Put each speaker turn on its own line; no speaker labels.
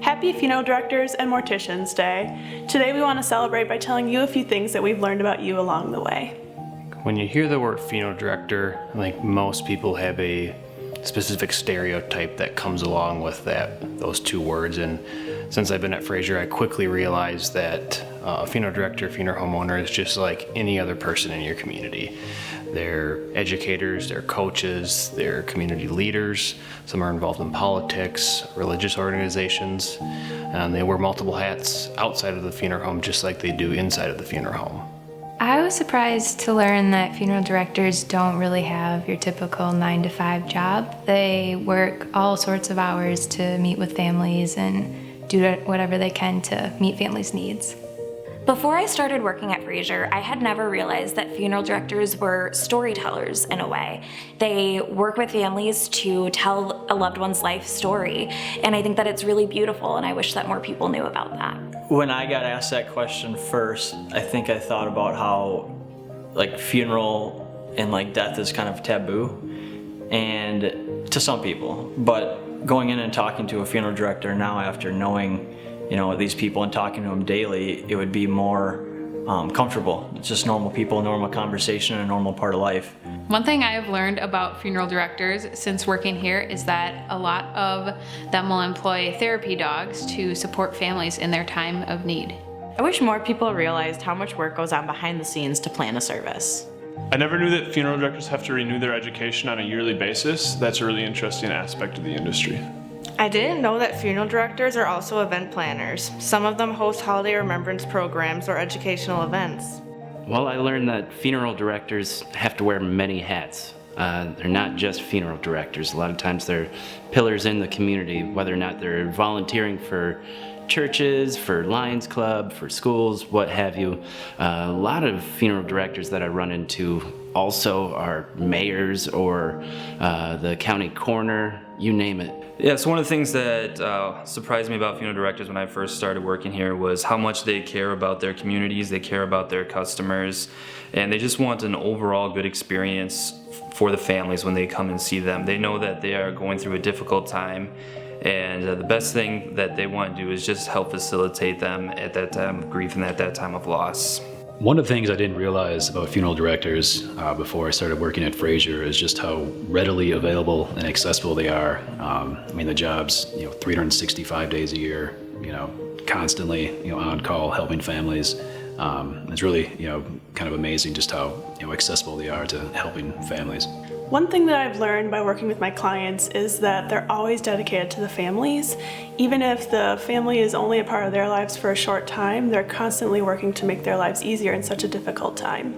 Happy Funeral Directors and Morticians Day. Today we want to celebrate by telling you a few things that we've learned about you along the way.
When you hear the word funeral director, I think most people have a specific stereotype that comes along with those two words. And since I've been at Frazer, I quickly realized that a funeral director, funeral homeowner is just like any other person in your community. They're educators, they're coaches, they're community leaders. Some are involved in politics, religious organizations, and they wear multiple hats outside of the funeral home just like they do inside of the funeral home.
I was surprised to learn that funeral directors don't really have your typical 9-to-5 job. They work all sorts of hours to meet with families and do whatever they can to meet families' needs.
Before I started working at Frazer, I had never realized that funeral directors were storytellers in a way. They work with families to tell a loved one's life story, and I think that it's really beautiful, and I wish that more people knew about that.
When I got asked that question first, I think I thought about how funeral and death is kind of taboo and to some people, but going in and talking to a funeral director now after knowing these people and talking to them daily, it would be more comfortable. It's just normal people, normal conversation, a normal part of life.
One thing I have learned about funeral directors since working here is that a lot of them will employ therapy dogs to support families in their time of need.
I wish more people realized how much work goes on behind the scenes to plan a service.
I never knew that funeral directors have to renew their education on a yearly basis. That's a really interesting aspect of the industry.
I didn't know that funeral directors are also event planners. Some of them host holiday remembrance programs or educational events.
Well, I learned that funeral directors have to wear many hats. They're not just funeral directors. A lot of times they're pillars in the community, whether or not they're volunteering for churches, for Lions Club, for schools, what have you. A lot of funeral directors that I run into also are mayors or the county coroner, you name it.
Yeah, so one of the things that surprised me about funeral directors when I first started working here was how much they care about their communities, they care about their customers, and they just want an overall good experience for the families when they come and see them. They know that they are going through a difficult time, and the best thing that they want to do is just help facilitate them at that time of grief and at that time of loss.
One of the things I didn't realize about funeral directors before I started working at Frazer is just how readily available and accessible they are. The job's 365 days a year, constantly on call helping families. It's really kind of amazing just how accessible they are to helping families.
One thing that I've learned by working with my clients is that they're always dedicated to the families. Even if the family is only a part of their lives for a short time, they're constantly working to make their lives easier in such a difficult time.